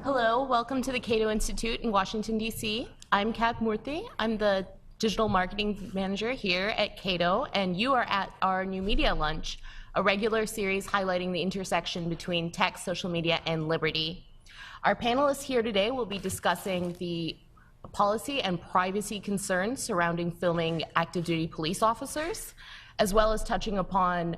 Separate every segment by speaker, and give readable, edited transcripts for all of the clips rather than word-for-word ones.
Speaker 1: Hello, welcome to the Cato Institute in Washington, D.C. I'm Kat Murthy. I'm the digital marketing manager here at Cato, and you are at our new media lunch, a regular series highlighting the intersection between tech, social media, and liberty. Our panelists here today will be discussing the policy and privacy concerns surrounding filming active duty police officers, as well as touching upon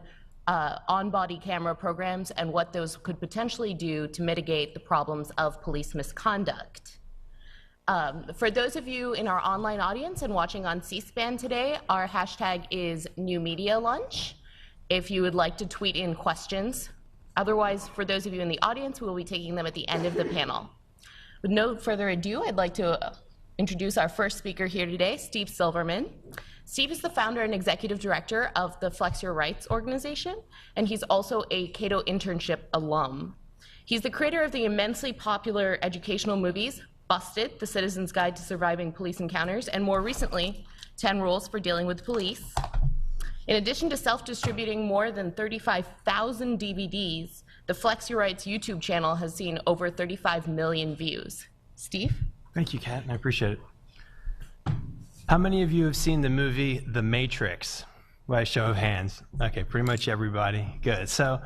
Speaker 1: on-body camera programs and what those could potentially do to mitigate the problems of police misconduct. For those of you in our online audience and watching on C-SPAN today, our hashtag is #NewMediaLunch if you would like to tweet in questions. Otherwise, for those of you in the audience, we will be taking them at the end of the panel. With no further ado, I'd like to introduce our first speaker here today, Steve Silverman. Steve is the founder and executive director of the FlexYourRights organization, and he's also a Cato internship alum. He's the creator of the immensely popular educational movies, Busted, The Citizen's Guide to Surviving Police Encounters, and more recently, 10 Rules for Dealing with Police. In addition to self-distributing more than 35,000 DVDs, the FlexYourRights YouTube channel has seen over 35 million views. Steve?
Speaker 2: Thank you, Kat, and I appreciate it. How many of you have seen the movie The Matrix? By a show of hands. Okay, pretty much everybody. Good. So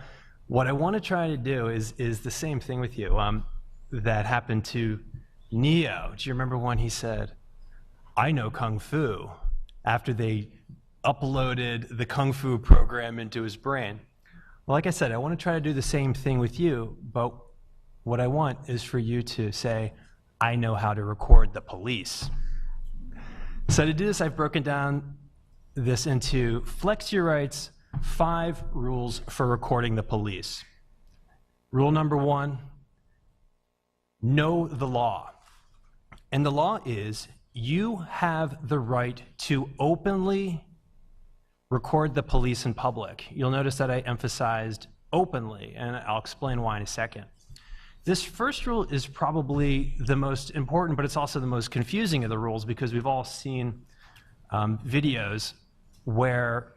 Speaker 2: what I want to try to do is the same thing with you that happened to Neo. Do you remember when he said, "I know Kung Fu," after they uploaded the Kung Fu program into his brain? Well, like I said, I want to try to do the same thing with you, but what I want is for you to say, "I know how to record the police." So to do this, I've broken down this into FlexYourRights 5 rules for recording the police. Rule number 1, know the law. And the law is you have the right to openly record the police in public. You'll notice that I emphasized openly, and I'll explain why in a second. This first rule is probably the most important, but it's also the most confusing of the rules because we've all seen videos where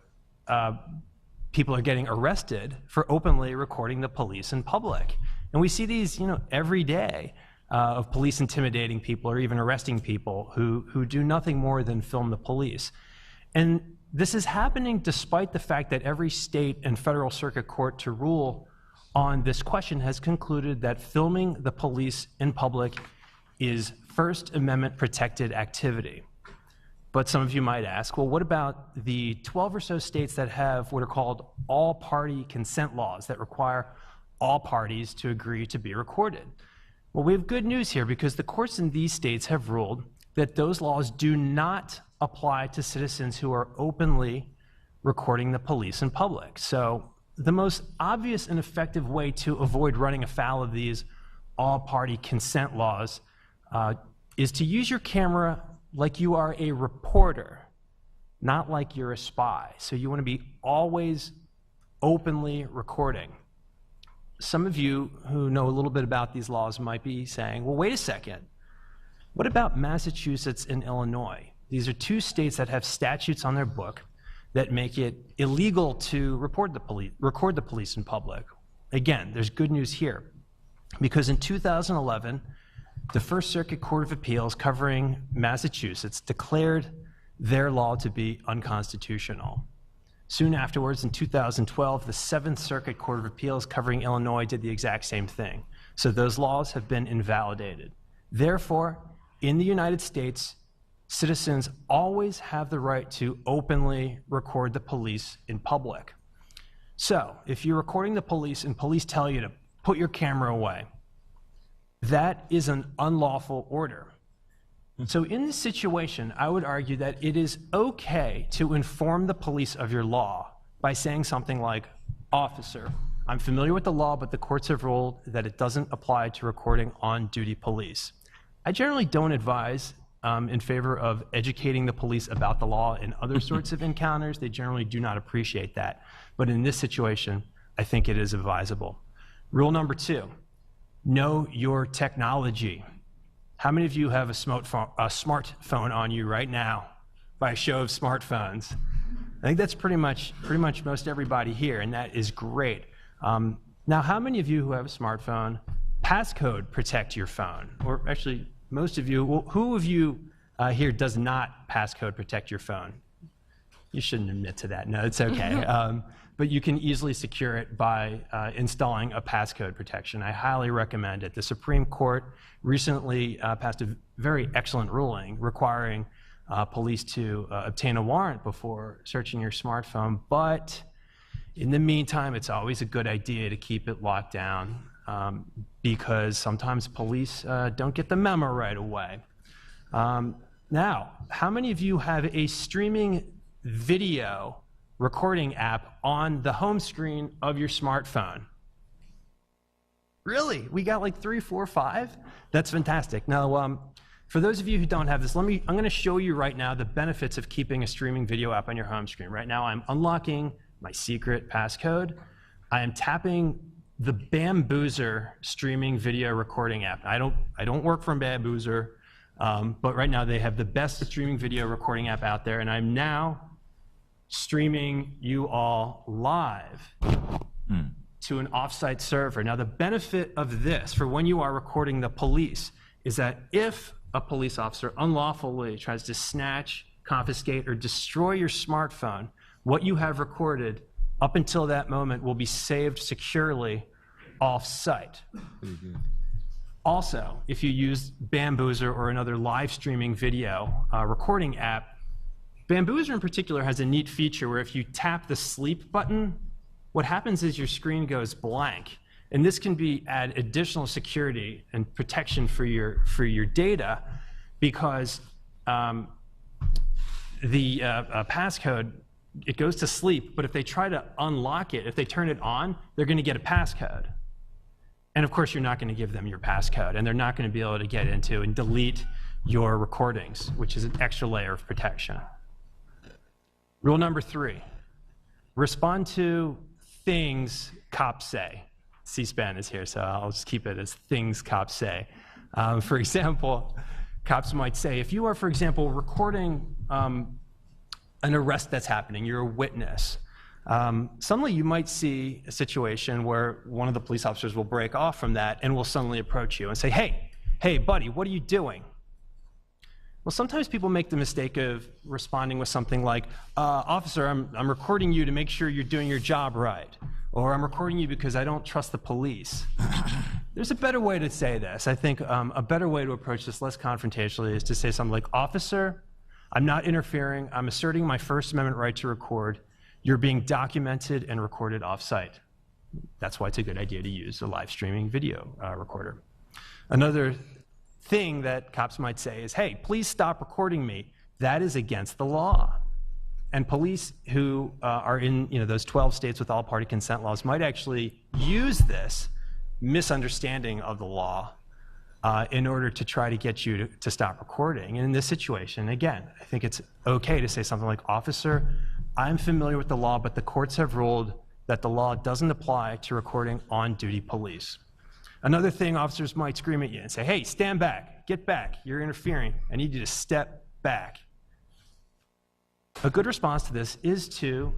Speaker 2: people are getting arrested for openly recording the police in public. And we see these, every day of police intimidating people or even arresting people who do nothing more than film the police. And this is happening despite the fact that every state and federal circuit court to rule on this question has concluded that filming the police in public is First Amendment protected activity. But some of you might ask, well, what about the 12 or so states that have what are called all-party consent laws that require all parties to agree to be recorded? Well, we have good news here because the courts in these states have ruled that those laws do not apply to citizens who are openly recording the police in public. So the most obvious and effective way to avoid running afoul of these all-party consent laws is to use your camera like you are a reporter, not like you're a spy. So you want to be always openly recording. Some of you who know a little bit about these laws might be saying, well, wait a second. What about Massachusetts and Illinois? These are 2 states that have statutes on their book that make it illegal to record the police in public. Again, there's good news here, because in 2011, the First Circuit Court of Appeals covering Massachusetts declared their law to be unconstitutional. Soon afterwards, in 2012, the Seventh Circuit Court of Appeals covering Illinois did the exact same thing. So those laws have been invalidated. Therefore, in the United States, citizens always have the right to openly record the police in public. So, if you're recording the police and police tell you to put your camera away, that is an unlawful order. So in this situation, I would argue that it is okay to inform the police of your law by saying something like, "Officer, I'm familiar with the law, but the courts have ruled that it doesn't apply to recording on-duty police." I generally don't advise in favor of educating the police about the law in other sorts of encounters. They generally do not appreciate that. But in this situation, I think it is advisable. Rule number 2, know your technology. How many of you have a smartphone on you right now? By a show of smartphones. I think that's pretty much most everybody here, and that is great. Now, how many of you who have a smartphone passcode protect your phone? Or actually, most of you, well, who of you here does not passcode protect your phone? You shouldn't admit to that. No, it's okay. But you can easily secure it by installing a passcode protection. I highly recommend it. The Supreme Court recently passed a very excellent ruling requiring police to obtain a warrant before searching your smartphone. But in the meantime, it's always a good idea to keep it locked down because sometimes police don't get the memo right away. Now, how many of you have a streaming video recording app on the home screen of your smartphone? Really? We got like 3, 4, 5? That's fantastic. Now, for those of you who don't have this, I'm going to show you right now the benefits of keeping a streaming video app on your home screen. Right now, I'm unlocking my secret passcode. I am tapping the Bamboozer streaming video recording app. I don't work from Bamboozer, but right now they have the best streaming video recording app out there, and I'm now streaming you all live to an offsite server. Now, the benefit of this for when you are recording the police is that if a police officer unlawfully tries to snatch, confiscate, or destroy your smartphone, what you have recorded up until that moment will be saved securely off-site. Also, if you use Bamboozer or another live streaming video recording app, Bamboozer in particular has a neat feature where if you tap the sleep button, what happens is your screen goes blank. And this can add additional security and protection for your data because the passcode, it goes to sleep, but if they try to unlock it, if they turn it on, they're going to get a passcode. And of course, you're not going to give them your passcode, and they're not going to be able to get into and delete your recordings, which is an extra layer of protection. Rule number 3, respond to things cops say. C-SPAN is here, so I'll just keep it as things cops say. For example, cops might say, if you are, for example, recording an arrest that's happening, you're a witness, suddenly you might see a situation where one of the police officers will break off from that and will suddenly approach you and say, hey, buddy, what are you doing? Well, sometimes people make the mistake of responding with something like, officer, I'm recording you to make sure you're doing your job right. Or I'm recording you because I don't trust the police. There's a better way to say this. I think a better way to approach this less confrontationally is to say something like, officer, I'm not interfering. I'm asserting my First Amendment right to record. You're being documented and recorded off-site. That's why it's a good idea to use a live streaming video recorder. Another thing that cops might say is, hey, please stop recording me. That is against the law. And police who are in those 12 states with all-party consent laws might actually use this misunderstanding of the law in order to try to get you to stop recording. And in this situation, again, I think it's okay to say something like, officer, I'm familiar with the law, but the courts have ruled that the law doesn't apply to recording on-duty police. Another thing, officers might scream at you and say, hey, stand back, get back, you're interfering, I need you to step back. A good response to this is to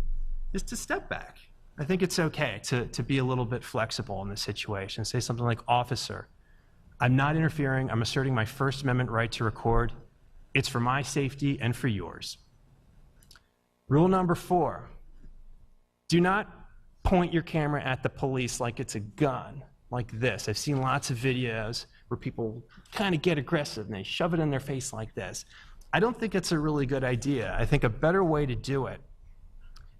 Speaker 2: step back. I think it's okay to be a little bit flexible in this situation. Say something like, officer, I'm not interfering, I'm asserting my First Amendment right to record. It's for my safety and for yours. Rule number 4, do not point your camera at the police like it's a gun, like this. I've seen lots of videos where people kind of get aggressive and they shove it in their face like this. I don't think it's a really good idea. I think a better way to do it,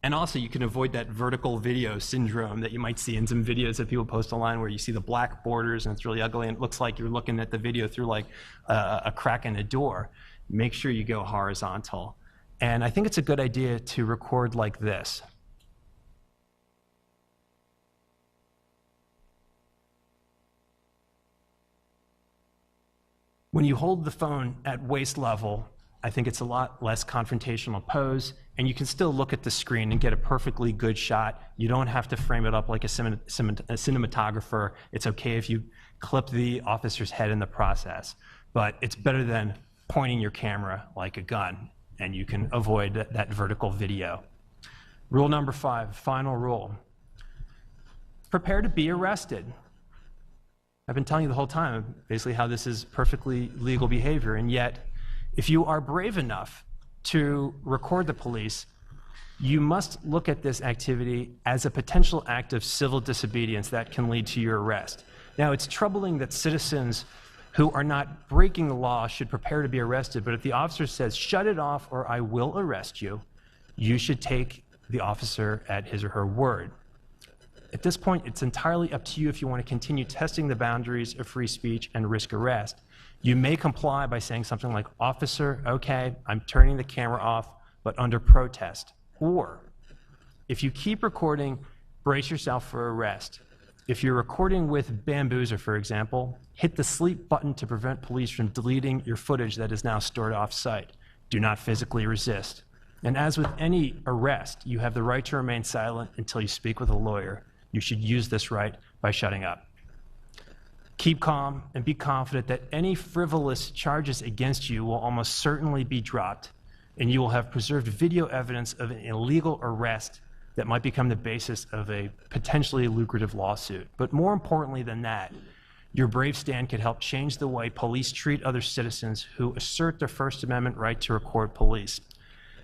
Speaker 2: and also you can avoid that vertical video syndrome that you might see in some videos that people post online where you see the black borders and it's really ugly and it looks like you're looking at the video through like a crack in a door. Make sure you go horizontal. And I think it's a good idea to record like this. When you hold the phone at waist level, I think it's a lot less confrontational pose, and you can still look at the screen and get a perfectly good shot. You don't have to frame it up like a cinematographer. It's okay if you clip the officer's head in the process, but it's better than pointing your camera like a gun, and you can avoid that vertical video. Rule number 5, final rule. Prepare to be arrested. I've been telling you the whole time basically how this is perfectly legal behavior, and yet if you are brave enough to record the police, you must look at this activity as a potential act of civil disobedience that can lead to your arrest. Now, it's troubling that citizens who are not breaking the law should prepare to be arrested, but if the officer says, shut it off or I will arrest you, you should take the officer at his or her word. At this point, it's entirely up to you if you want to continue testing the boundaries of free speech and risk arrest. You may comply by saying something like, officer, okay, I'm turning the camera off, but under protest. Or, if you keep recording, brace yourself for arrest. If you're recording with Bamboozer, for example, hit the sleep button to prevent police from deleting your footage that is now stored off-site. Do not physically resist. And as with any arrest, you have the right to remain silent until you speak with a lawyer. You should use this right by shutting up. Keep calm and be confident that any frivolous charges against you will almost certainly be dropped, and you will have preserved video evidence of an illegal arrest that might become the basis of a potentially lucrative lawsuit. But more importantly than that, your brave stand could help change the way police treat other citizens who assert their First Amendment right to record police.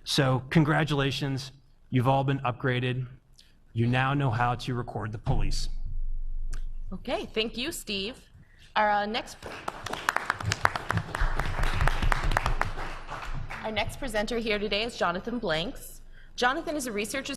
Speaker 2: So congratulations, you've all been upgraded. You now know how to record the police.
Speaker 1: Okay, thank you, Steve. Our next presenter here today is Jonathan Blanks. Jonathan is a researcher